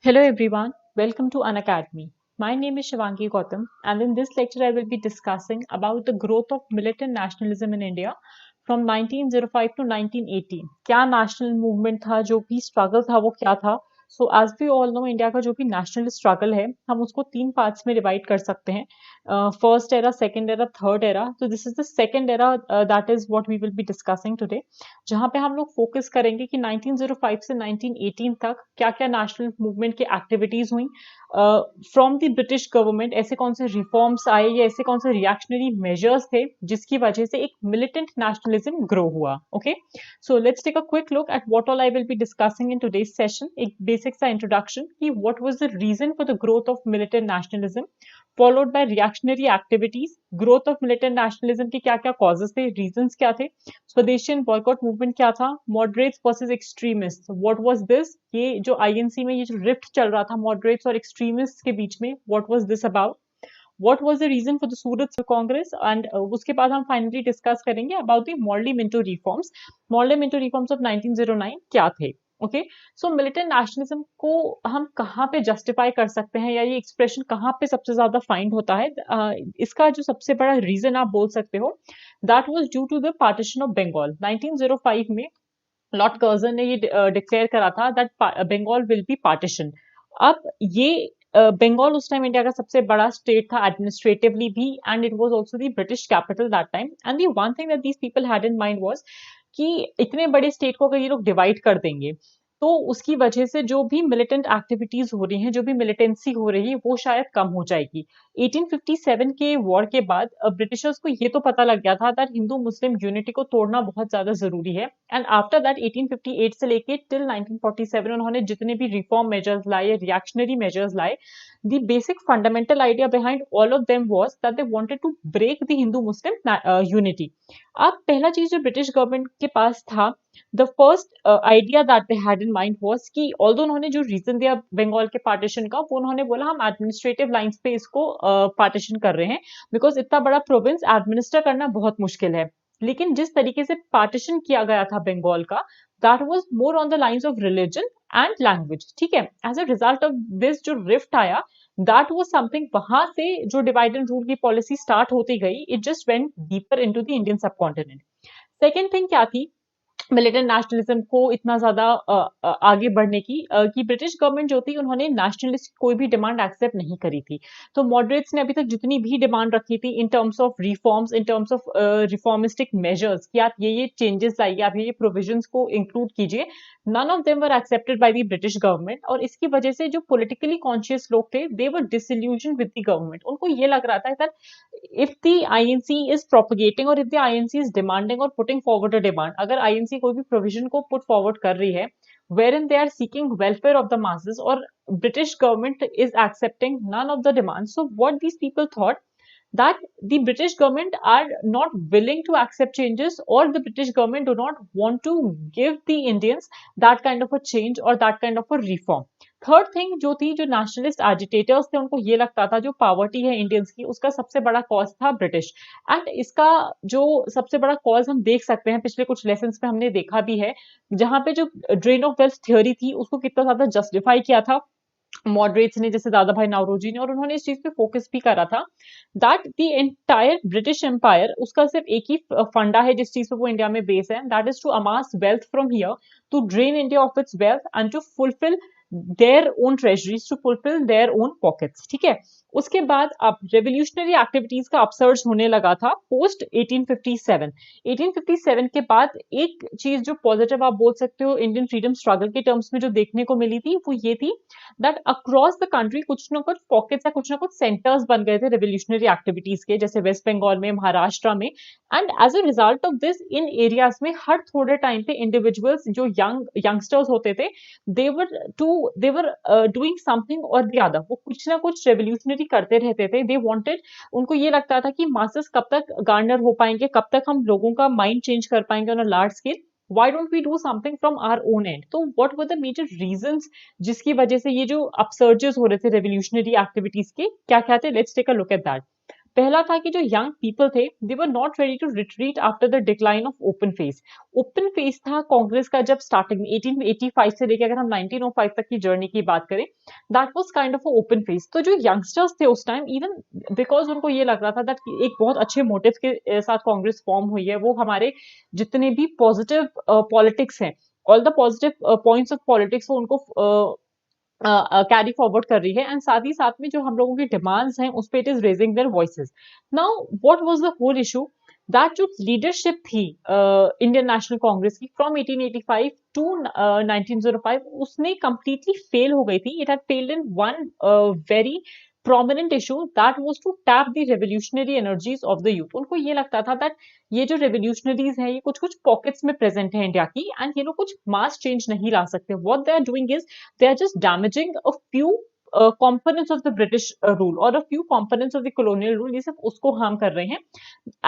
Hello everyone, welcome to Unacademy. My name is Shivangi Gautam and in this lecture I will be discussing about the growth of militant nationalism in India from 1905 to 1918. क्या national movement था, जो भी struggle था वो क्या था? So as we all know, India का जो भी national struggle है हम उसको तीन parts में divide कर सकते हैं. First era, second era, third era. So this is the second era, that is what we will be discussing today. जहाँ पे हम लोग फोकस करेंगे कि 1905 से 1918 तक क्या क्या नेशनल मूवमेंट की एक्टिविटीज हुई फ्रॉम द ब्रिटिश गवर्नमेंट. ऐसे कौन से रिफॉर्म्स आए या ऐसे कौन से रिएक्शनरी मेजर्स थे जिसकी वजह से एक मिलिटेंट नेशनलिज्म ग्रो हुआ. Okay, so let's take a quick look at what all I will be discussing in today's session. एक बेसिक सा इंट्रोडक्शन कि what was the reason for the growth of militant nationalism, followed by reactionary activities. Growth of militant nationalism के क्या क्या causes थे, reasons क्या थे, स्वदेशी बॉयकॉट मूवमेंट क्या था, moderates versus extremist, what was this. ये जो आईएनसी में ये जो रिफ्ट चल रहा था मॉडरेट्स और एक्सट्रीमिस्ट के बीच में, what was this about, what was the reason for the Surat Congress. And उसके बाद हम फाइनली डिस्कस करेंगे about the Morley Minto reforms. Morley Minto reforms of 1909 क्या थे. ओके, सो मिलिटेंट नेशनलिज्म को हम कहाँ पे जस्टिफाई कर सकते हैं या ये एक्सप्रेशन कहाँ पे सबसे ज्यादा फाइंड होता है. इसका जो सबसे बड़ा रीजन आप बोल सकते हो, that was due to the partition of Bengal. 1905 में लॉर्ड कर्जन ने ये डिक्लेयर करा था that Bengal will be partition. अब ये बंगाल उस टाइम इंडिया का सबसे बड़ा स्टेट था एडमिनिस्ट्रेटिवली भी, and it was also the British capital that time. And the one thing that these people had in mind was कि इतने बड़े स्टेट को अगर ये लोग डिवाइड कर देंगे तो उसकी वजह से जो भी मिलिटेंट एक्टिविटीज हो रही हैं, जो भी मिलिटेंसी हो रही है, वो शायद कम हो जाएगी. 1857 के वॉर के बाद ब्रिटिशर्स को ये तो पता लग गया था दैट हिंदू मुस्लिम यूनिटी को तोड़ना बहुत ज्यादा जरूरी है. एंड आफ्टर दैट 1858 से लेके टिल 1947 उन्होंने जितने भी रिफॉर्म मेजर्स लाए, रिएक्शनरी मेजर्स लाए, the basic fundamental idea behind all of them was that they wanted to break the Hindu Muslim unity. अब पहला चीज जो ब्रिटिश गवर्नमेंट के पास था, the first idea that they had in mind was कि although उन्होंने जो रीजन दिया बंगाल के पार्टीशन का, वो उन्होंने बोला हम एडमिनिस्ट्रेटिव लाइंस पे इसको पार्टीशन कर रहे हैं बिकॉज इतना बड़ा प्रोविंस एडमिनिस्टर करना बहुत मुश्किल है. लेकिन जिस तरीके से पार्टीशन किया गया था बंगाल का, that was more on the lines of religion and language. ठीक है, as a result of this जो रिफ्ट आया, दैट वाज समथिंग, वहां से जो डिवाइड एंड रूल की पॉलिसी स्टार्ट होती गई, it just went deeper into the Indian subcontinent. Second thing क्या थी मिलिटेंट नेशनलिज्म को इतना ज्यादा आगे बढ़ने की, कि ब्रिटिश गवर्नमेंट जो थी उन्होंने नेशनलिस्ट कोई भी डिमांड एक्सेप्ट नहीं करी थी. तो मॉडरेट्स ने अभी तक जितनी भी डिमांड रखी थी in terms of reforms, in terms of reformistic measures, कि आप ये चेंजेस लाइए, आप ये प्रोविजंस को इंक्लूड कीजिए, none of them were accepted by the British government. और इसकी वजह से जो पॉलिटिकली कॉन्शियस लोग थे, they were disillusion with the government. उनको ये लग रहा था that if the INC is propagating or if the INC is demanding or putting forward a demand, अगर INC कोई भी provision को put forward कर रही है wherein they are seeking welfare of the masses, or British government is accepting none of the demands, so what these people thought that the British government are not willing to accept changes, or the British government do not want to give the Indians that kind of a change or that kind of a reform. Third thing जो थी, जो nationalist agitators थे, उनको ये लगता था जो poverty है इंडियंस की, उसका सबसे बड़ा कॉज था ब्रिटिश. एंड इसका जो सबसे बड़ा कॉज हम देख सकते हैं, पिछले कुछ लेसन्स में हमने देखा भी है, जहां पे जो ड्रेन ऑफ वेल्थ थ्योरी थी उसको कितना ज्यादा जस्टिफाई किया था मॉडरेट्स ने, जैसे दादा भाई नावरोजी ने, और उन्होंने इस चीज पे फोकस भी करा था that the entire British empire, उसका सिर्फ एक ही फंडा है जिस चीज पे वो इंडिया में बेस है, that is to amass wealth from here, to drain India of its wealth and to fulfil their own treasuries, to fulfil their own pockets. ठीक है, उसके बाद अब रेवोल्यूशनरी एक्टिविटीज का अपसर्ज होने लगा था पोस्ट 1857. 1857 के बाद एक चीज जो पॉजिटिव आप बोल सकते हो इंडियन फ्रीडम स्ट्रगल के टर्म्स में जो देखने को मिली थी, वो ये थी दैट अक्रॉस द कंट्री कुछ ना कुछ पॉकेट्स या कुछ ना कुछ सेंटर्स बन गए थे रेवोल्यूशनरी एक्टिविटीज के, जैसे वेस्ट बंगाल में, महाराष्ट्र में. And as a result of this, इन एरियाज में हर थोड़े टाइम पे इंडिविजुअल्स जो यंगस्टर्स होते थे, दे वर डूइंग समथिंग और द अदर, वो कुछ ना कुछ रेवोल्यूशनरी करते रहते थे. दे वांटेड, उनको ये लगता था कि मासेस कब तक गार्नर हो पाएंगे, कब तक हम लोगों का माइंड चेंज कर पाएंगे on a large scale, why don't we do something from our own end. तो what were the major reasons जिसकी वजह से ये जो अपसर्जेस हो रहे थे रेवोल्यूशनरी एक्टिविटीज के, क्या क्या थे, let's take a look at that. पहला था कि जो यंग पीपल थे they were not ready to retreat after the decline of open phase. Open phase था कांग्रेस का जब स्टार्टिंग में 1885 से लेकर अगर हम 1905 तक की जर्नी की बात करें, that was kind of open face. तो जो यंगस्टर्स थे उस टाइम, इवन बिकॉज उनको ये लग रहा था दैट एक बहुत अच्छे मोटिव के साथ कांग्रेस फॉर्म हुई है, वो हमारे जितने भी पॉजिटिव पॉलिटिक्स हैं, all the positive points of politics, वो उनको कैरी फॉरवर्ड कर रही है, एंड साथ ही साथ में जो हम लोगों की डिमांड्स हैं उस पे it is raising their voices. Now what was the whole issue, that जो लीडरशिप थी इंडियन नेशनल कांग्रेस की फ्रॉम 1885 टू 1905, उसने कंप्लीटली फेल हो गई थी। It had failed in one very prominent issue, that was to tap the revolutionary energies of the youth। उनको ये लगता था that ये जो revolutionaries हैं ये कुछ कुछ pockets में present है इंडिया की, and ये लोग कुछ mass change नहीं ला सकते। What they are doing is they are just damaging a few components of the British rule or a few components of the colonial rule, ये सब उसको harm कर रहे हैं।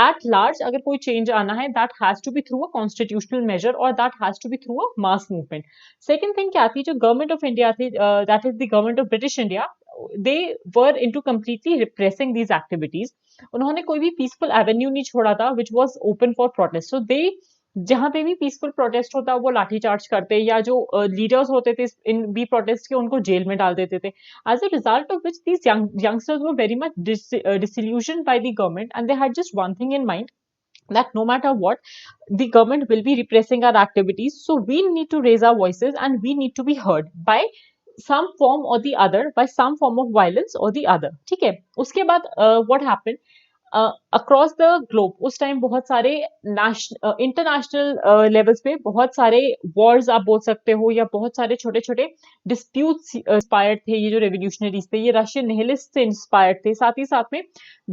At large अगर कोई change आना है, that has to be through a constitutional measure or that has to be through a mass movement। Second thing क्या थी, जो government of India थी, that is the government of British India, they were into completely repressing these activities। उन्होंने कोई भी peaceful avenue नहीं छोड़ा था which was open for protest। So they जहां पे भी पीसफुल प्रोटेस्ट होता वो लाठीचार्ज करते, या जो लीडर्स होते थे इन बी प्रोटेस्ट के उनको जेल में डाल देते थे। As a result of which these youngsters were very much disillusioned by the government, and they had just one thing in mind, that no matter what, the government will be repressing our activities, so we need to raise our voices and we need to be heard by some form or the other, by some form of violence or the other। ठीक है, उसके बाद what happened across the globe, उस time बहुत सारे international levels पे बहुत सारे वॉर्स आप बोल सकते हो, या बहुत सारे छोटे छोटे डिस्प्यूट्स इंस्पायर्ड थे। ये जो रेवोल्यूशनरीज थे ये रशियन निहिलिस्ट से इंस्पायर्ड थे। साथ ही साथ में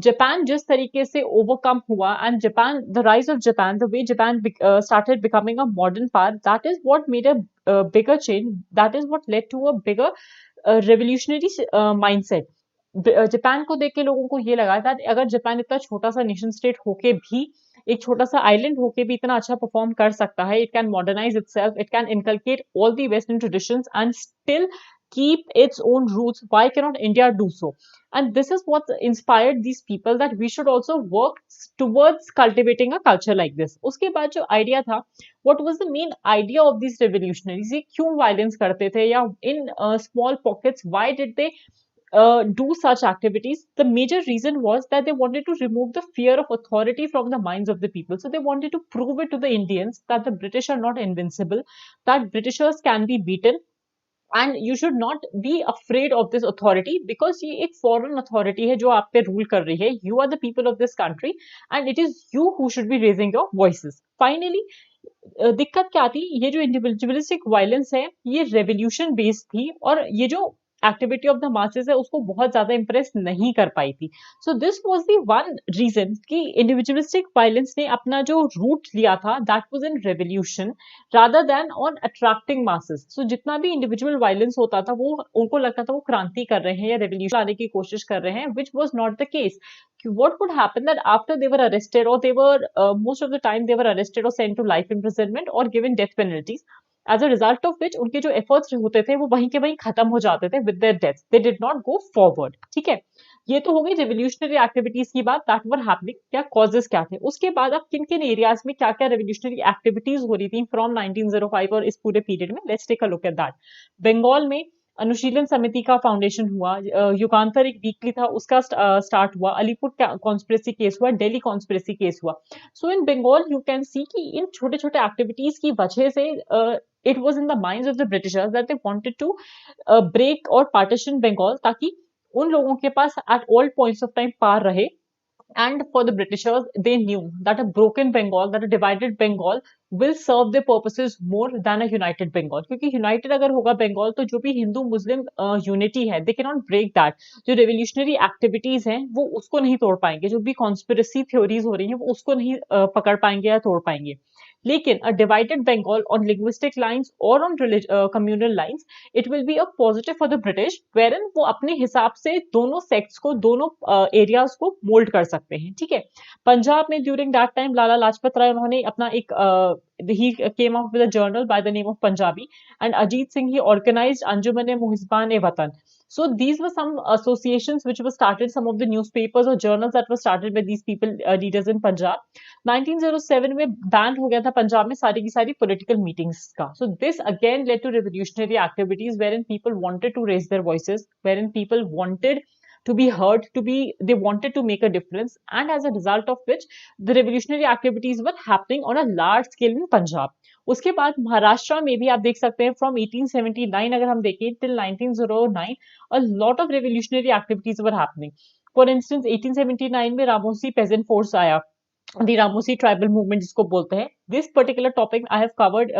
जापान जिस तरीके से ओवरकम हुआ, and Japan, the rise of Japan, the way Japan started becoming a modern power, that is what made a bigger change, that is what led to a bigger revolutionary mindset। Japan को देख के लोगों को ये लगा था अगर Japan इतना छोटा सा नेशन स्टेट होके भी, एक छोटा सा आइलैंड होके भी इतना अच्छा परफॉर्म कर सकता है, it can modernise itself, it can inculcate all the western traditions and still keep its own roots, why cannot India do so? And this is what inspired these people, that we should also work towards cultivating a culture like this। उसके बाद जो idea था, what was the main idea of these revolutionaries, ये क्यों violence करते थे, या in small pockets why did they do such activities? The major reason was that they wanted to remove the fear of authority from the minds of the people। So they wanted to prove it to the Indians that the British are not invincible, that Britishers can be beaten, and you should not be afraid of this authority, because ये एक foreign authority है जो आप पे rule कर रही है। You are the people of this country and it is you who should be raising your voices। Finally दिक्कत क्या थी, ये जो इंडिविजुअलिस्टिक वायलेंस है ये रेवोल्यूशन बेस्ड थी, और ये जो एक्टिविटी ऑफ द मासेस है उसको बहुत ज्यादा इंप्रेस नहीं कर पाई थी। So this was the one reason कि इंडिविजुअलिस्टिक वायलेंस ने अपना जो रूट लिया था that was in revolution rather than on attracting masses. So जितना भी इंडिविजुअल वायलेंस होता था वो उनको लगता था वो क्रांति कर रहे हैं या रेवोल्यूशन लाने की कोशिश कर रहे हैं, which was not the case. What would happen that after they were arrested, or they were most of the time they were arrested or sent to life imprisonment or given death penalties, as a result of which उनके जो efforts होते थे वो वहीं के वहीं खत्म हो जाते थे with their deaths। They did not go forward। ठीक है, ये तो हो गई revolutionary activities की बात, that were happening, क्या causes क्या थे। उसके बाद अब किन किन एरियाज में क्या क्या revolutionary activities हो रही थी from 1905 और इस पूरे पीरियड में, let's take a look at that। Bengal में अनुशीलन समिति का फाउंडेशन हुआ, युगांतर एक वीकली था उसका स्टार्ट हुआ, अलीपुर कॉन्स्पिरेसी केस हुआ, दिल्ली कॉन्स्पिरेसी केस हुआ। So in Bengal you can see कि इन छोटे छोटे एक्टिविटीज की वजह से it was in the minds of the Britishers that they wanted to break और पार्टीशन बंगाल, ताकि उन लोगों के पास at all points of time पार रहे। And for the Britishers, they knew that a broken Bengal, that a divided Bengal will serve their purposes more than a united Bengal। क्योंकि united अगर होगा बंगाल तो जो भी हिंदू मुस्लिम यूनिटी है they cannot break that। जो revolutionary activities हैं वो उसको नहीं तोड़ पाएंगे, जो भी conspiracy theories हो रही हैं वो उसको नहीं पकड़ पाएंगे या तोड़ पाएंगे। लेकिन a divided Bengal on linguistic lines or on communal lines, it will be a positive for the British, wherein वो अपने हिसाब से दोनों sects को, दोनों areas को mold कर सकते हैं। ठीक है, पंजाब में during that time Lala Lajpat Rai उन्होंने अपना एक he came up with a journal by the name of Punjabi, and Ajit Singh he organized Anjuman-e Muhibban-e Watan। So these were some associations which were started, some of the newspapers or journals that were started by these people, leaders in Punjab. 1907 में ban हो गया था पंजाब में सारी की सारी political meetings का. So this again led to revolutionary activities wherein people wanted to raise their voices, wherein people wanted to be heard, they wanted to make a difference, and as a result of which the revolutionary activities were happening on a large scale in Punjab. उसके बाद महाराष्ट्र में भी आप देख सकते हैं from 1879 अगर हम देखें till 1909 a lot of revolutionary activities were happening. For instance 1879 में रामोसी पेजेंट फोर्स आया, the Ramosi tribal movement जिसको बोलते हैं. This particular topic I have covered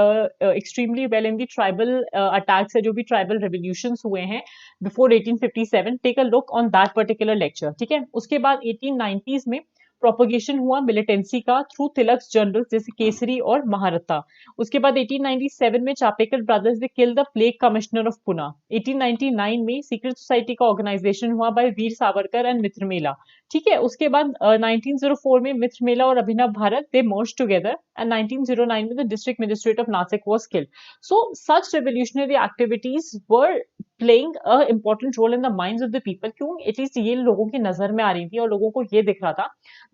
extremely well in the tribal attacks है जो भी tribal revolutions हुए हैं before 1857. Take a look on that particular lecture. ठीक है. उसके बाद 1890s में प्रोपोगेशन हुआ मिलिटेंसी का थ्रू तिलक्स जनरल्स जैसे केसरी और महारत्ता. उसके बाद 1897 में Chapekar brothers they kill the plague commissioner of Poona. 1899 में सीक्रेट सोसाइटी का ऑर्गेनाइजेशन हुआ बाय वीर सावरकर एंड मित्रमेला. ठीक है. उसके बाद 1904 में मित्रमेला और Abhinav Bharat they merge together and 1909 में the district magistrate of Nashik was killed. So such revolutionary activities were playing a important role in the minds of the people. क्यों? एटलीस्ट ये लोगों की नजर में आ रही थी और लोगों को ये दिख रहा था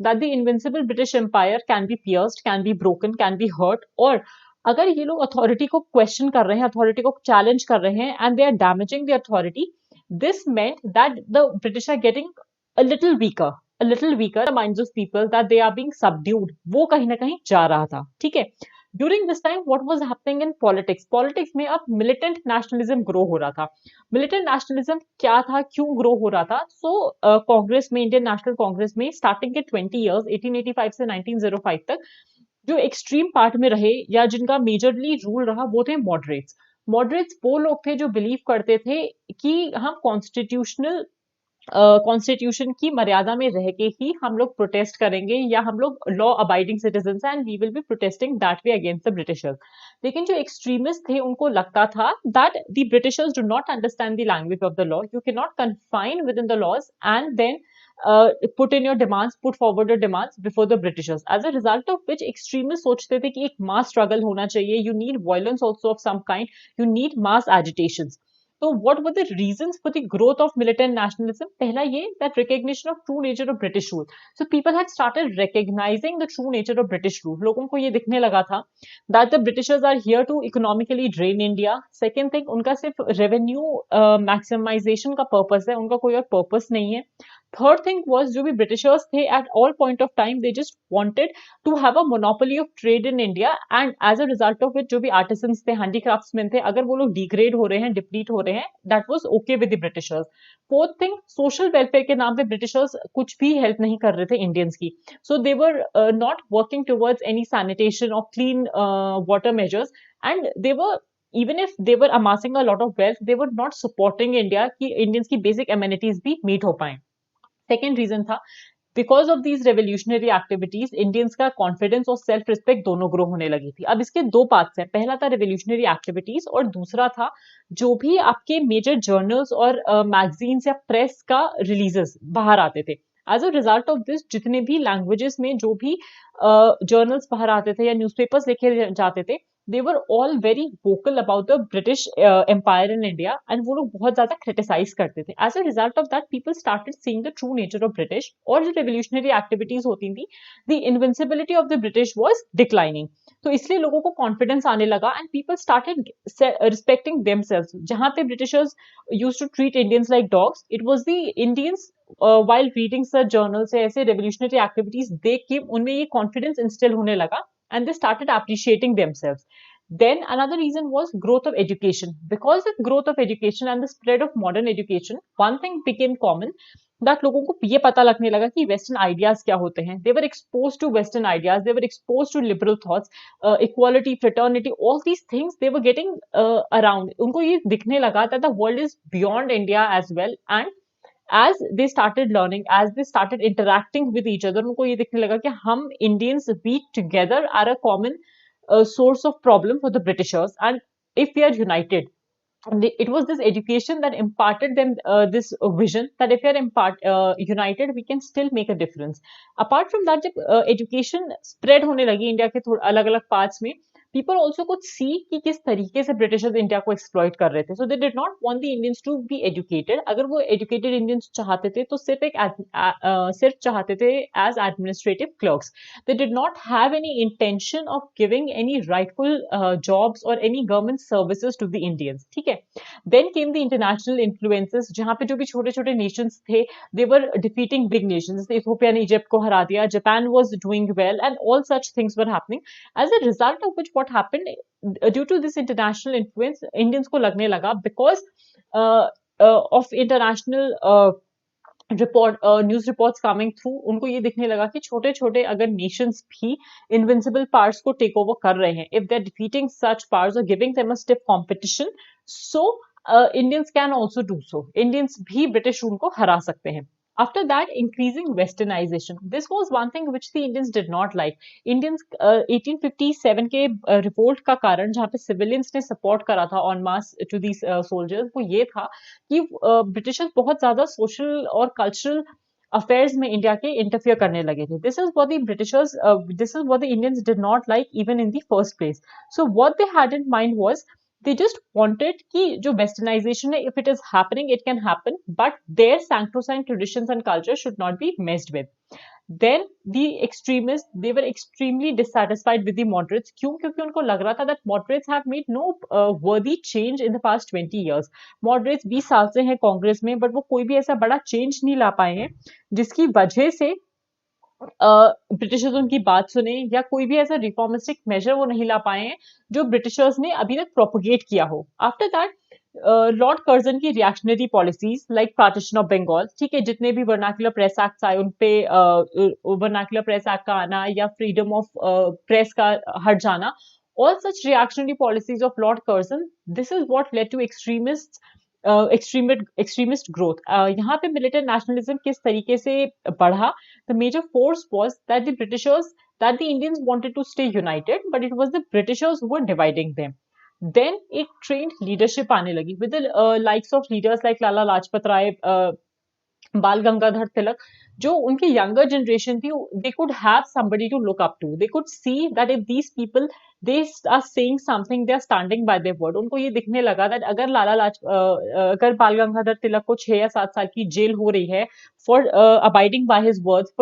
that the invincible British Empire can be pierced, can be broken, can be hurt. और अगर ये लोग अथॉरिटी को क्वेश्चन कर रहे हैं, अथॉरिटी को चैलेंज कर रहे हैं and they are damaging the authority, this meant that the British are getting a little weaker the minds of people that they are being subdued. वो कहीं ना कहीं जा रहा था. ठीक है. During this time what was happening in politics में अब मिलिटेंट नेशनलिज्म ग्रो हो रहा था. मिलिटेंट नेशनलिज्म क्या था, क्यों ग्रो हो रहा था? सो कांग्रेस में, इंडियन नेशनल कांग्रेस में स्टार्टिंग के 20 इयर्स 1885 से 1905 तक जो एक्सट्रीम पार्ट में रहे या जिनका मेजरली रूल रहा वो थे मॉडरेट्स. मॉडरेट्स वो लोग थे जो बिलीव करते थे कि हम कॉन्स्टिट्यूशन की मर्यादा में रह के ही हम लोग प्रोटेस्ट करेंगे या हम लोग law abiding citizens and we will be protesting that way against the Britishers. लेकिन जो एक्सट्रीमिस्ट थे उनको लगता था that the Britishers do not understand the language of the law, you can not confine within the laws and then put in your demands, put forward your demands before the Britishers. As a result of which extremists सोचते थे कि एक mass struggle होना चाहिए, you need violence also of some kind, you need mass agitations. So what were the reasons for the growth of militant nationalism? पहला ये that recognition of true nature of British rule. So people had started recognizing the true nature of British rule. लोगों को ये दिखने लगा था that the Britishers are here to economically drain India. Second thing, उनका सिर्फ revenue maximization का purpose है, उनका कोई और purpose नहीं है. Third thing was जो भी Britishers थे at all point of time they just wanted to have a monopoly of trade in India and as a result of it जो भी artisans थे, handicraftsmen थे, अगर वो लोग degrade हो रहे हैं, deplete हो रहे हैं, that was okay with the Britishers. Fourth thing, social welfare के नाम पे Britishers कुछ भी help नहीं कर रहे थे Indians की. So they were not working towards any sanitation or clean water measures and they were even if they were amassing a lot of wealth, they were not supporting India कि Indians की basic amenities भी meet हो पाएं. Second reason था because of these revolutionary activities Indians का confidence और self respect दोनों grow होने लगी थी. अब इसके दो पार्ट्स हैं. पहला था रेवोल्यूशनरी एक्टिविटीज और दूसरा था जो भी आपके मेजर जर्नल्स और मैगजीन्स या प्रेस का रिलीजेस बाहर आते थे. As a result of this जितने भी लैंग्वेजेस में जो भी जर्नल्स बाहर आते थे या न्यूज़पेपर्स लिखे जाते थे they were all very vocal about the British Empire in India and वो लोग बहुत ज़्यादा criticize करते थे. As a result of that, people started seeing the true nature of British और जो revolutionary activities होती थी, the invincibility of the British was declining. तो इसलिए लोगों को confidence आने लगा and people started respecting themselves. जहाँ पे Britishers used to treat Indians like dogs, it was the Indians while reading such journals या ऐसे revolutionary activities देख के उनमें ये confidence instill होने लगा and they started appreciating themselves. Then another reason was growth of education. Because of growth of education and the spread of modern education, one thing became common that लोगों को ये पता लगने लगा कि western ideas क्या होते हैं. They were exposed to western ideas, they were exposed to liberal thoughts, equality, fraternity, all these things they were getting around. उनको ये दिखने लगा that the world is beyond India as well and as they started learning, as they started interacting with each other, उनको ये दिखने लगा कि हम Indians we together are a common source of problem for the Britishers and if we are united. It was this education that imparted them this vision that if we are united, we can still make a difference. Apart from that, जब education spread होने लगी India के अलग-अलग parts में, people also could see कि किस तरीके से ब्रिटिशर्स इंडिया को एक्सप्लॉइट कर रहे थे. So they did not want the Indians to be educated. अगर वो एजुकेटेड इंडियंस चाहते थे तो सिर्फ चाहते थे as administrative clerks. They did not have any intention of giving any rightful jobs or any government services to the Indians. ठीक है. Then came the international influences, जहाँ पे जो भी छोटे छोटे nations थे, they were defeating big nations. Ethiopia ने Egypt को हरा दिया. Japan was doing well, and all such things were happening. As a result of which, what happened due to this international influence, Indians को लगने लगा because of international news reports coming through, उनको ये दिखने लगा कि छोटे छोटे अगर नेशंस भी इनविंसिबल पावर्स को टेक ओवर कर रहे हैं, if they are defeating such powers और giving them a stiff competition, so Indians can also do so. Indians भी ब्रिटिश रूल को हरा सकते हैं. After that, increasing westernization. This was one thing which the Indians did not like. Indians 1857 के revolt का कारण, जहाँ पे सिविलियंस ने सपोर्ट करा था on mass to these soldiers, वो ये था कि ब्रिटिशर्स बहुत ज्यादा सोशल और कल्चरल अफेयर्स में इंडिया के इंटरफियर करने लगे थे. This is what the Britishers, this is what the Indians did not like even in the first place. So what they had in mind was, they just wanted कि जो westernization है, if it is happening, it can happen, but their sacrosanct traditions and culture should not be messed with. Then the extremists, they were extremely dissatisfied with the moderates. क्यों? क्योंकि उनको लग रहा था that moderates have made no worthy change in the past 20 years. Moderates 20 साल से हैं कांग्रेस में, but वो कोई भी ऐसा बड़ा change नहीं ला पाए हैं जिसकी वजह से ब्रिटिशर्स उनकी बात सुने, या कोई भी ऐसा रिफॉर्मिस्टिक मेजर वो नहीं ला पाए हैं जो ब्रिटिशर्स ने अभी तक प्रोपोगेट किया हो. आफ्टर दैट लॉर्ड कर्जन की reactionary policies like partition of Bengal, ठीक है, जितने भी वर्नाक्युलर प्रेस एक्ट आए उन पे वर्नाक्युलर प्रेस एक्ट का आना या फ्रीडम ऑफ प्रेस का हट जाना, all such reactionary policies of Lord Curzon, this is what led to extremist growth. यहाँ पे militant nationalism किस तरीके से बढ़ा? The major force was that that the Indians wanted to stay united, but it was the Britishers who were dividing them. Then एक trained leadership आने लगी with the likes of leaders like Lala Lajpat Rai, बाल गंगाधर तिलक, जो उनकी younger generation थी, they could have somebody to look up to. They could see that if these people, they are saying something, they are standing by their word. उनको ये दिखने लगा that अगर बाल गंगाधर तिलक को 6 या 7 साल की जेल हो रही है for abiding by his words,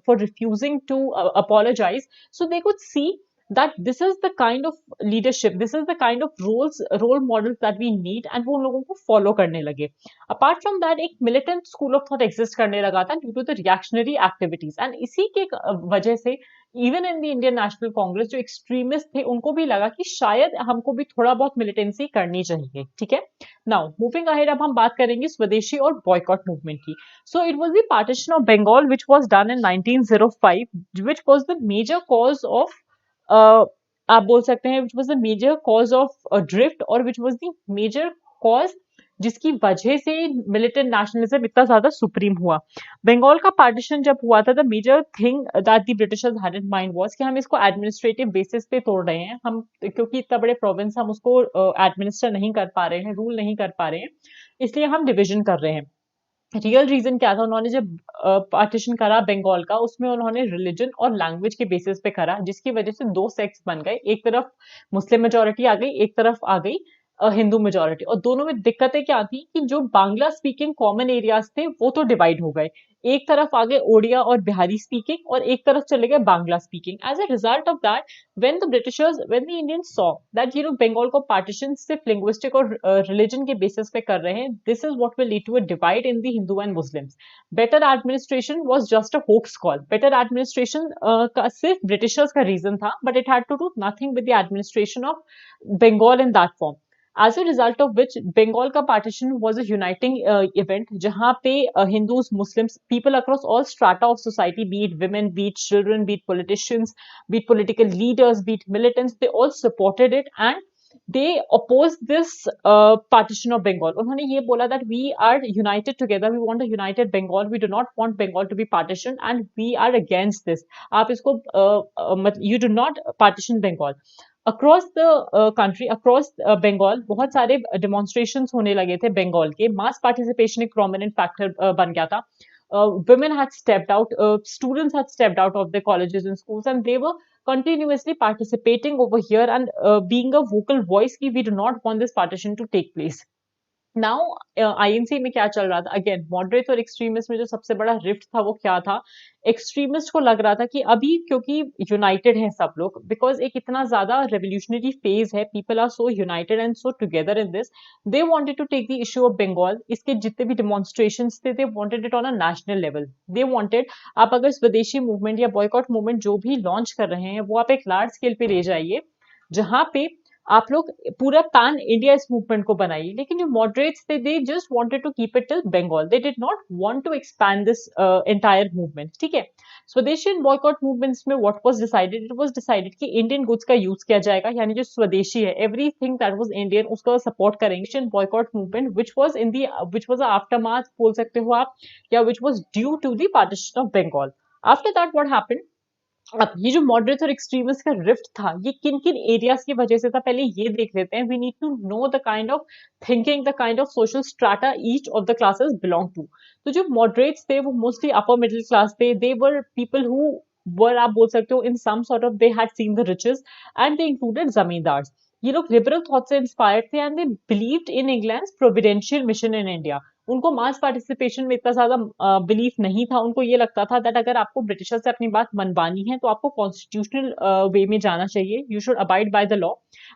for refusing to apologize, so they could see that this is the kind of leadership, this is the kind of role models that we need, and वो उन लोगों को follow करने लगे. Apart from that, एक militant school of thought exist करने लगा था due to the reactionary activities, and इसी के वजह से even in the Indian National Congress जो extremists थे, उनको भी लगा कि शायद हमको भी थोड़ा बहुत militancy करनी चाहिए. ठीक है. Now moving ahead, अब हम बात करेंगे स्वदेशी और boycott movement की. So it was the partition of Bengal which was done in 1905, which was the major cause of आप बोल सकते हैं which was the major cause of drift, और which was the major cause जिसकी वजह से militant nationalism इतना ज्यादा सुप्रीम हुआ. बंगाल का पार्टीशन जब हुआ था, the major thing that the Britishers had in mind was कि हम इसको administrative basis पे तोड़ रहे हैं, हम क्योंकि इतना बड़े province हम उसको administer नहीं कर पा रहे हैं, rule नहीं कर पा रहे हैं, इसलिए हम division कर रहे हैं. रियल रीजन क्या था? उन्होंने जब पार्टीशन करा बंगाल का, उसमें उन्होंने रिलीजन और लैंग्वेज के बेसिस पे करा, जिसकी वजह से 2 सेक्ट्स बन गए. एक तरफ मुस्लिम मेजोरिटी आ गई, एक तरफ आ गई हिंदू मेजोरिटी, और दोनों में दिक्कतें क्या थी कि जो बांग्ला स्पीकिंग कॉमन एरियाज थे वो तो डिवाइड हो गए. एक तरफ आ गए ओडिया और बिहारी स्पीकिंग, और एक तरफ चले गए Bangla speaking. As a result of that, when the Indians saw that Bengal को पार्टीशन सिर्फ लिंग्विस्टिक और रिलीजन के बेसिस पे कर रहे हैं, this is what will lead to a divide in the Hindu and Muslims. Better administration was just a hoax call. Better administration का सिर्फ ब्रिटिशर्स का रीजन था, but it had to do nothing with the administration of Bengal in that form. As a result of which, Bengal का partition was a uniting event, जहाँ पे Hindus, Muslims, people across all strata of society, be it women, be it children, be it politicians, be it political leaders, be it militants, they all supported it, and they opposed this partition of Bengal. उन्होंने ये बोला that we are united together, we want a united Bengal, we do not want Bengal to be partitioned, and we are against this. आप इसको you do not partition Bengal. Across the country, across Bengal बहुत सारे demonstrations होने लगे थे बंगाल के. Mass participation एक prominent factor बन गया था. Women had stepped out, students had stepped out of the colleges and schools, and they were continuously participating over here and being a vocal voice कि we do not want this partition to take place. Now INC में क्या चल रहा था, again moderate और extremist में जो सबसे बड़ा रिफ्ट था वो क्या था, एक्सट्रीमिस्ट को लग रहा था कि अभी क्योंकि यूनाइटेड हैं सब लोग, बिकॉज एक इतना ज्यादा रेवोल्यूशनरी फेज है, people are so united and so together in this, they wanted to take the issue of Bengal, इसके जितने भी डिमॉन्स्ट्रेशंस थे, they wanted it on a national level, they wanted, आप अगर स्वदेशी मूवमेंट या बॉयकॉट मूवमेंट जो भी लॉन्च कर रहे हैं वो आप एक लार्ज स्केल पे ले जाइए, जहां पे आप लोग पूरा पैन इंडिया इस मूवमेंट को बनाइए। लेकिन जो मॉडरेट्स थे, they just wanted to keep it till Bengal, they did not want to expand this entire movement. ठीक है, स्वदेशी एंड बॉयकॉट मूवमेंट्स में what was decided, it was decided कि इंडियन गुड्स का यूज किया जाएगा, यानी जो स्वदेशी है, एवरीथिंग दैट वाज इंडियन उसका सपोर्ट करेंगे। Boycott movement which was aftermath बोल सकते हो आप, या which was due to the partition of Bengal. After that what happened, अब ये जो मॉडरेट और एक्सट्रीमिस्ट का रिफ्ट था, ये किन किन एरियाज की वजह से था, पहले ये देख लेते हैं। We need to know the kind of thinking, the kind of social strata each of the classes belong to. तो जो मॉडरेट्स थे वो मोस्टली अपर मिडिल क्लास थे, they were people who were, आप बोल सकते हो, in some sort of, they had seen the riches and they included zamindars. ये लोग लिबरल थॉट से इंस्पायर्ड थे and they believed in England's providential mission in India. उनको मास पार्टिसिपेशन में इतना ज्यादा बिलीफ नहीं था, उनको ये लगता था दैट अगर आपको ब्रिटिशर से अपनी बात मनवानी है तो आपको कॉन्स्टिट्यूशनल वे में जाना चाहिए, you should abide by the law,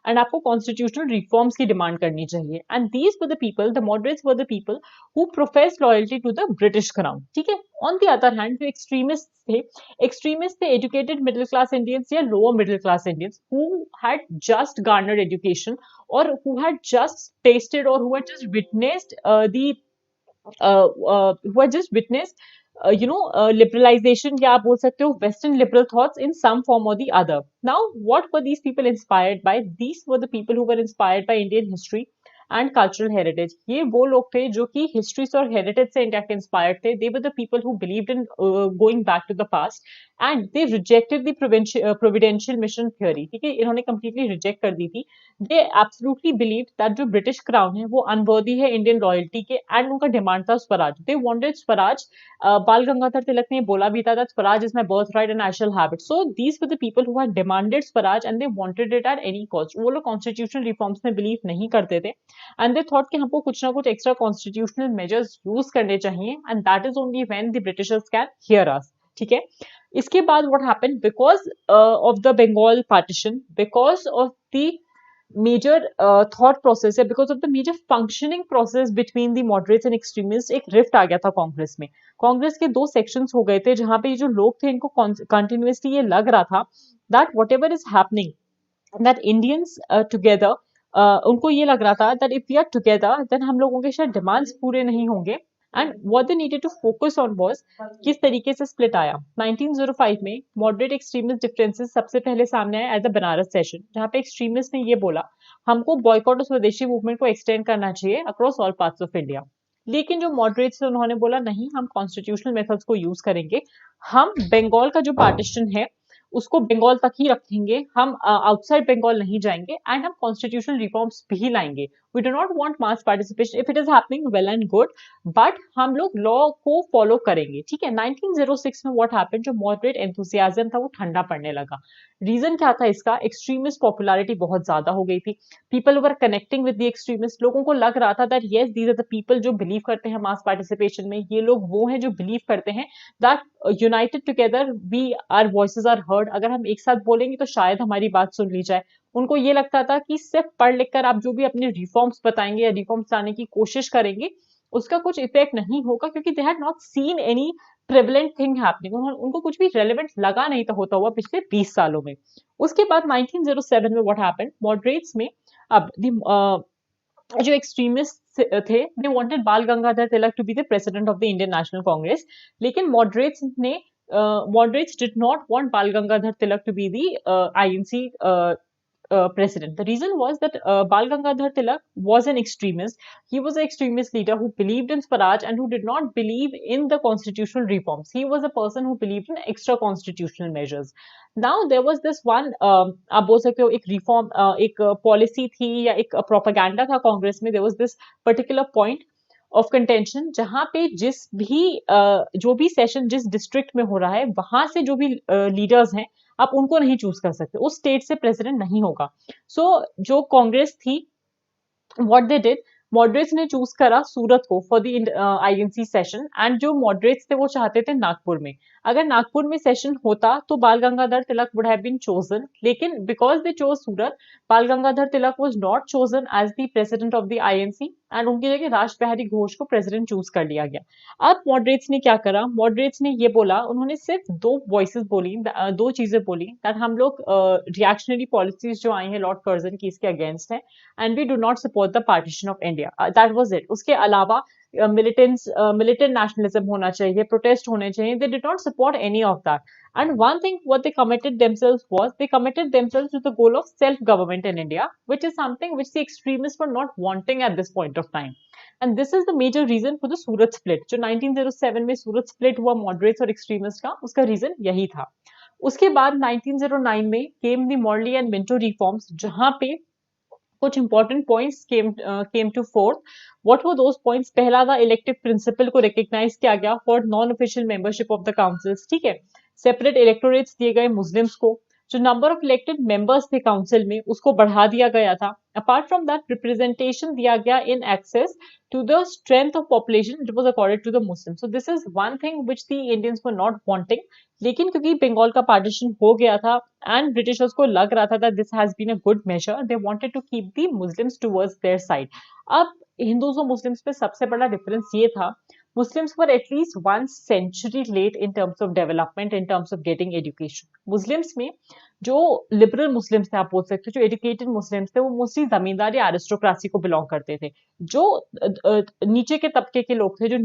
and आपको कॉन्स्टिट्यूशनल रिफॉर्म्स की डिमांड करनी चाहिए। And these were the people, the moderates were the people who profess loyalty to the British crown. ठीक है, ऑन द अदर हैंड जो extremist थे educated middle class Indians या lower middle class Indians who had just garnered education और who had just tasted और who had just witnessed who had just witnessed liberalization, या आप बोल सकते हो western liberal thoughts in some form or the other. Now what were these people inspired by? These were the people who were inspired by Indian history and cultural heritage. ये वो लोग थे जो कि हिस्ट्री और हेरिटेज से India के inspired थे। They were the people who believed in going back to the past and they rejected the providential mission theory. ठीक है, इन्होंने कंप्लीटली रिजेक्ट कर दी थी। दे एब्सोल्युटली बिलीव्ड दैट जो ब्रिटिश क्राउन है वो अनवर्दी है इंडियन रॉयल्टी के, एंड उनका डिमांड था स्वराज। They wanted Swaraj. बाल गंगाधर तिलक ने बोला भी था that Swaraj is my birth right and I shall have it. So these were the people who had demanded Swaraj and they wanted it at any cost. वो लोग कॉन्स्टिट्यूशनल रिफॉर्म्स में बिलीव नहीं करते थे एंड दे थॉट कि हमको कुछ ना कुछ एक्स्ट्रा कॉन्स्टिट्यूशनल मेजर्स यूज करने चाहिए, and that is only when the Britishers can hear us. ठीक है, इसके बाद what happened, because of the Bengal partition, because of the major thought process है, because of the major functioning process between the moderates and extremists, एक rift आ गया था कांग्रेस में। कांग्रेस के दो सेक्शंस हो गए थे जहां पे ये जो लोग थे इनको कंटिन्यूअसली ये लग रहा था that whatever is happening that Indians together, उनको ये लग रहा था that if we are together then हम लोगों के शायद डिमांड्स पूरे नहीं होंगे। And what they needed to focus on was किस तरीके से स्प्लिट आया। 1905 में मॉडरेट एक्सट्रीमिस्ट डिफरेंसेस सबसे पहले सामने आए एट द बनारस सेशन, जहां पे एक्सट्रीमिस्ट ने ये बोला हमको बॉयकॉट और स्वदेशी मूवमेंट को एक्सटेंड करना चाहिए across all parts of India. लेकिन जो मॉडरेट्स थे उन्होंने बोला नहीं, हम कॉन्स्टिट्यूशनल मेथड्स को यूज करेंगे, हम बंगाल का जो पार्टीशन है उसको बंगाल तक ही रखेंगे, हम आउटसाइड बंगाल नहीं जाएंगे, एंड हम कॉन्स्टिट्यूशनल रिफॉर्म्स भी लाएंगे। We do not want mass participation, if it is happening well and good, but हम लोग लॉ को फॉलो करेंगे। ठीक है, 1906 में व्हाट हैपेंड, जो मॉडरेट एंथुसियाज्म था वो ठंडा पड़ने लगा। रीजन क्या था इसका, एक्सट्रीमिस्ट पॉपुलैरिटी बहुत ज्यादा हो गई थी, people were connecting with the extremist. लोगों को लग रहा था that yes these are the people जो बिलीव करते हैं मास पार्टिसिपेशन में, ये लोग वो हैं जो बिलीव करते हैं that united together we our voices are heard, अगर हम एक साथ बोलेंगे तो शायद हमारी बात सुन ली जाए। उनको ये लगता था कि सिर्फ पढ़ लिख कर आप जो भी अपने रिफॉर्म्स बताएंगे या रिफॉर्म्स लाने की कोशिश करेंगे उसका कुछ इफेक्ट नहीं होगा, क्योंकि they had not seen any prevalent thing happening, उनको कुछ भी रेलेवेंट लगा नहीं था होता हुआ पिछले 20 सालों में। उसके बाद 1907 में व्हाट हैपेंड, मॉडरेट्स में अब जो एक्सट्रीमिस्ट थे they wanted Bal Gangadhar Tilak to be the president of the Indian National Congress, लेकिन moderates did not want Bal Gangadhar Tilak to be the INC president. The reason was that Bal Gangadhar Tilak was an extremist. He was an extremist leader who believed in Swaraj and who did not believe in the constitutional reforms. He was a person who believed in extra constitutional measures. Now there was this one, आप बोल सकते हो एक reform, एक policy थी या एक propaganda था कांग्रेस में. There was this particular point of contention जहां पे जो भी सेशन जिस डिस्ट्रिक्ट में हो रहा है वहां से जो भी लीडर्स हैं आप उनको नहीं चूज कर सकते, उस स्टेट से प्रेसिडेंट नहीं होगा। सो जो कांग्रेस थी, व्हाट दे डिड, मॉडरेट्स ने चूज करा सूरत को for the INC session, and जो मॉडरेट्स थे वो चाहते थे नागपुर में। अगर नागपुर में सेशन होता तो Bal Gangadhar Tilak would have been chosen, लेकिन because they chose Surat, Bal Gangadhar Tilak was not chosen as the president of the INC, and उनकी जगह राज बिहारी घोष को प्रेसिडेंट चूज कर लिया गया। अब मॉडरेट्स ने क्या करा, मॉडरेट्स ने ये बोला, उन्होंने सिर्फ दो वॉइसेस बोली, दो चीजें बोली, दैट हम लोग रिएक्शनरी पॉलिसीज जो आई हैं लॉर्ड कर्जन की, इसके अगेंस्ट है, and we do not support the partition of India, that was it. उसके अलावा militant nationalism होना चाहिए, protest होने चाहिए, they did not support any of that. And one thing what they committed themselves was, they committed themselves to the goal of self-government in India, which is something which the extremists were not wanting at this point of time. And this is the major reason for the Surat split. जो 1907 में सूरत split हुआ moderates और extremists का, उसका reason यही था। उसके बाद 1909 में came the Morley and Minto reforms, जहां पे कुछ important points came to forth. What were those points? पहला था इलेक्टिव प्रिंसिपल को रिकॉग्नाइज किया गया for non official membership of the councils, ठीक है। सेपरेट इलेक्टोरेट्स दिए गए मुस्लिम्स को, जो नंबर ऑफ इलेक्टेड मेंबर्स थे काउंसिल में उसको बढ़ा दिया गया था। अपार्ट फ्रॉम दैट रिप्रेजेंटेशन दिया गया in excess to the strength of population, it was accorded to the Muslims. So this is one thing which the Indians were not wanting. लेकिन क्योंकि बंगाल का पार्टीशन हो गया था एंड ब्रिटिशर्स को लग रहा था that this has been a good measure, they wanted to keep the Muslims towards their side. अब हिंदूज और मुस्लिम्स में सबसे बड़ा डिफरेंस ये था, Muslims were at least 1 century late in terms of development, in terms of getting education. Muslims में जो liberal Muslims थे, आप बोल सकते हो, जो एजुकेटेड मुस्लिम्स थे, वो मोस्टली जमींदारी एरिस्टोक्रेसी को बिलोंग करते थे। जो नीचे के तबके के लोग थे, जो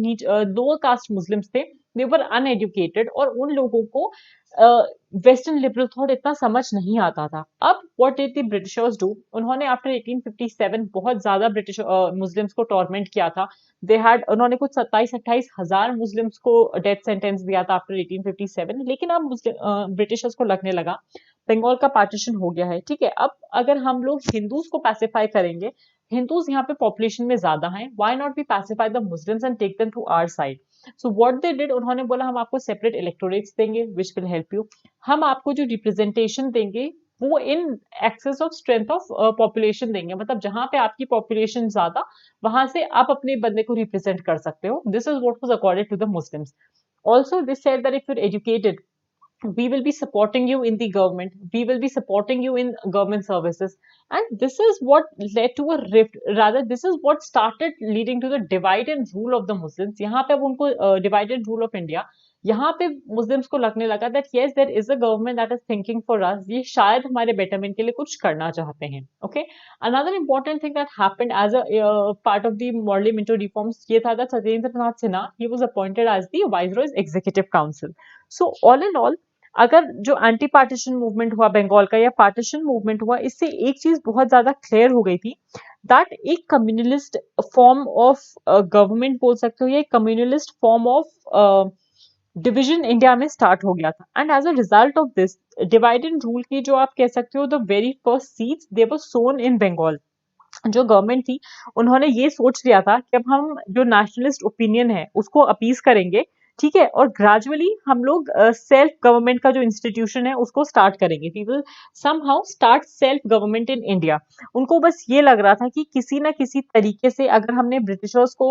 लोअर कास्ट मुस्लिम्स थे, दे वर अनएजुकेटेड, और उन लोगों को वेस्टर्न लिबरल थॉट इतना समझ नहीं आता था। अब what did the Britishers do, उन्होंने आफ्टर 1857 बहुत ज्यादा ब्रिटिश मुस्लिम्स को टॉर्मेंट किया था। उन्होंने कुछ 27-28 हजार मुस्लिम्स को डेथ सेंटेंस दिया था आफ्टर 1857। लेकिन अब ब्रिटिशर्स को लगने लगा बंगाल का पार्टीशन हो गया है, ठीक है, अब अगर हम लोग हिंदूज को पैसिफाई करेंगे, हिंदूज यहाँ पे पॉपुलेशन में ज्यादा हैं, why not be pacify the Muslims and take them to our side. So what they did, उन्होंने बोला हम आपको सेपरेट इलेक्टोरेट्स देंगे विच विल हेल्प यू, हम आपको जो रिप्रेजेंटेशन देंगे वो in excess of strength of population देंगे, मतलब जहां पे आपकी पॉपुलेशन ज्यादा, वहां से आप अपने बंदे को रिप्रेजेंट कर सकते हो। This is what was accorded to the Muslims. Also this said that if you are educated, we will be supporting you in the government, we will be supporting you in government services, and this is what led to a rift, rather this is what started leading to the divide and rule of the Muslims. यहाँ पे अब उनको divide and rule of India, यहाँ पे Muslims को लगने लगा that yes there is a government that is thinking for us, ये शायद हमारे betterment के लिए कुछ करना चाहते हैं। Okay, another important thing that happened as a part of the Morley Minto reforms ये था that Satyendra Nath Sinha, he was appointed as the Viceroy's Executive Council. So all in all, अगर जो एंटी पार्टीशन मूवमेंट हुआ बंगाल का या partition movement हुआ, इससे एक चीज बहुत ज्यादा क्लियर हो गई थी दैट एक कम्युनलिस्ट फॉर्म ऑफ गवर्नमेंट बोल सकते हो या एक communalist form of division India में स्टार्ट हो गया था। And as a result of this divide and rule की जो आप कह सकते हो the very first seats they were sown in Bengal. जो गवर्नमेंट थी उन्होंने ये सोच लिया था कि अब हम जो नेशनलिस्ट ओपिनियन है उसको अपीज करेंगे, ठीक है, और ग्रेजुअली हम लोग सेल्फ गवर्नमेंट का जो इंस्टीट्यूशन है उसको स्टार्ट करेंगे। We will somehow start self government in India. उनको बस ये लग रहा था कि किसी ना किसी तरीके से अगर हमने ब्रिटिशर्स को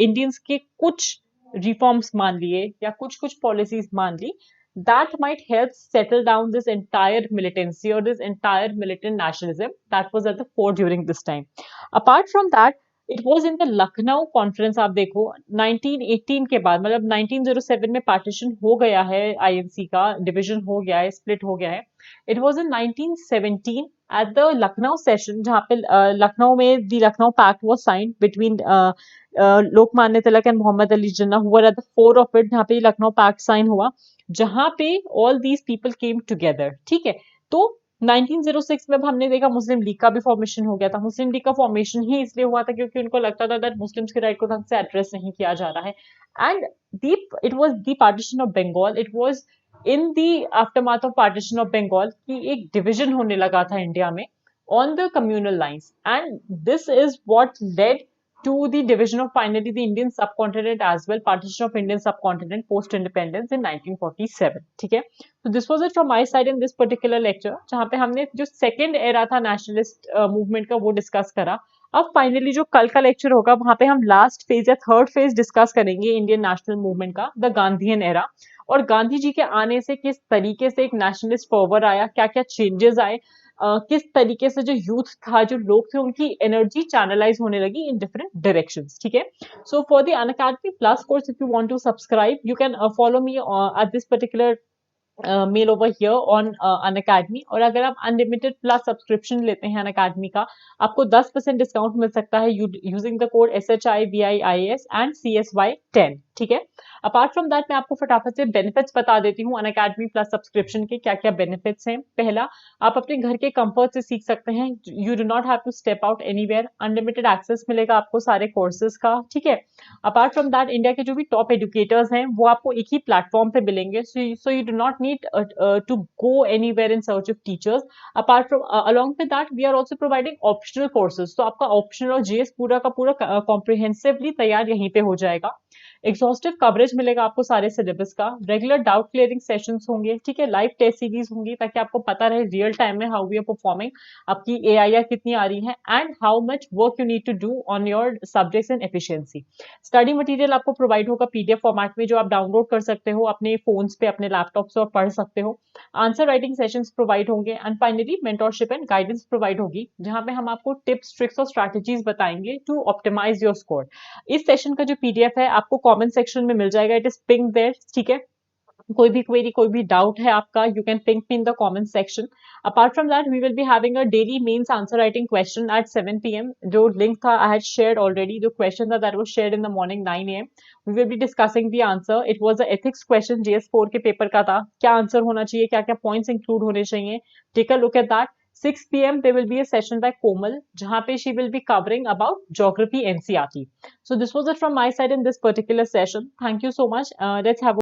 इंडियंस के कुछ रिफॉर्म्स मान लिए या कुछ कुछ पॉलिसीज मान ली, that might help settle down this entire militancy or this entire militant nationalism that was at the fore during this time. Apart from that, it was in the Lucknow conference, आप देखो 1918 के बाद, मतलब 1907 में partition हो गया है, INC का डिवीजन हो गया है, स्प्लिट हो गया है। It was in 1917 at the Lucknow session, जहाँ पे लखनऊ में the Lucknow Pact was signed between Lokmanya Tilak and Mohammad Ali Jinnah, who were at the fore of it, जहाँ पे लखनऊ पैक्ट साइन हुआ, जहां पे all these people came together, ठीक है। तो 1906 में हमने देखा मुस्लिम लीग का भी फॉर्मेशन हो गया था। मुस्लिम लीग का फॉर्मेशन ही इसलिए हुआ था क्योंकि उनको लगता था दैट मुस्लिम्स के राइट को ढंग से एड्रेस नहीं किया जा रहा है। And it was the partition of Bengal, it was in the aftermath of partition of Bengal की एक डिविजन होने लगा था इंडिया में on the communal lines, and this is what led to the division of finally the Indian subcontinent as well, partition of Indian subcontinent post independence in 1947. ठीक है, so this was it from my side in this particular lecture, जहाँ पे हमने जो second era था nationalist movement का वो discuss करा. अब फाइनली जो कल का लेक्चर होगा वहां पे हम लास्ट फेज या थर्ड फेज डिस्कस करेंगे इंडियन नेशनल मूवमेंट का, द गांधीयन एरा, और गांधी जी के आने से किस तरीके से एक नेशनलिस्ट फॉरवर्ड आया, क्या क्या चेंजेस आए, किस तरीके से जो यूथ था, जो लोग थे, उनकी एनर्जी चैनलाइज होने लगी इन डिफरेंट डायरेक्शंस. ठीक है, so for the Unacademy plus course if you want to subscribe you can follow me at this particular mail over here on Unacademy. और अगर आप अनलिमिटेड प्लस सब्सक्रिप्शन लेते हैं Unacademy का, आपको 10% डिस्काउंट मिल सकता है using the code SHIVIIS and CSY10. ठीक है, अपार्ट फ्रॉम दैट मैं आपको फटाफट से बेनिफिट्स बता देती हूँ अनअकैडमी प्लस सब्सक्रिप्शन के क्या क्या बेनिफिट्स हैं. पहला, आप अपने घर के कंफर्ट से सीख सकते हैं. You do not have to step out anywhere. Unlimited access मिलेगा आपको सारे कोर्सेज का. ठीक है, अपार्ट फ्रॉम दैट इंडिया के जो भी टॉप एजुकेटर्स हैं वो आपको एक ही प्लेटफॉर्म पे मिलेंगे. So you do not need to go anywhere in search of teachers. Apart from along with that we are also providing optional courses. तो आपका optional और GS पूरा का पूरा comprehensively तैयार यहीं पे हो जाएगा. एग्जॉस्टिव कवरेज मिलेगा आपको सारे सिलेबस का. रेगुलर डाउट क्लियरिंग सेशंस होंगे. ठीक है, लाइव टेस्ट सीरीज होंगी ताकि आपको पता रहे रियल टाइम में हाउ वी आर परफॉर्मिंग, आपकी AIR कितनी आ रही है and how much work you need to do on your subjects and efficiency. Study material आपको प्रोवाइड होगा PDF फॉर्मेट में जो आप डाउनलोड कर सकते हो अपने फोन्स पे, अपने लैपटॉप्स और पढ़ सकते हो. आंसर राइटिंग सेशंस प्रोवाइड होंगे and finally mentorship and guidance provide होगी जहां पे हम आपको टिप्स, ट्रिक्स और स्ट्रैटेजीज बताएंगे टू ऑप्टिमाइज योर स्कोर. इस सेशन का जो PDF है आपको कमेंट सेक्शन में मिल जाएगा. It is pinned there. ठीक है, कोई भी क्वेरी, कोई भी डाउट है आपका, you can ping me in the comment section. Apart from that we will be having a daily mains answer writing question at 7 PM. जो लिंक था आई हैड शेयर्ड ऑलरेडी. जो क्वेश्चन था that was shared in the morning 9 AM. We will be discussing the answer. It was a ethics question, GS4 के paper का था. क्या answer होना चाहिए, क्या क्या पॉइंट्स इंक्लूड होने चाहिए, take a look at that. 6 PM there will be a session by Komal जहां पे she will be covering about geography NCERT. So this was it from my side in this particular session. Thank you so much. Let's have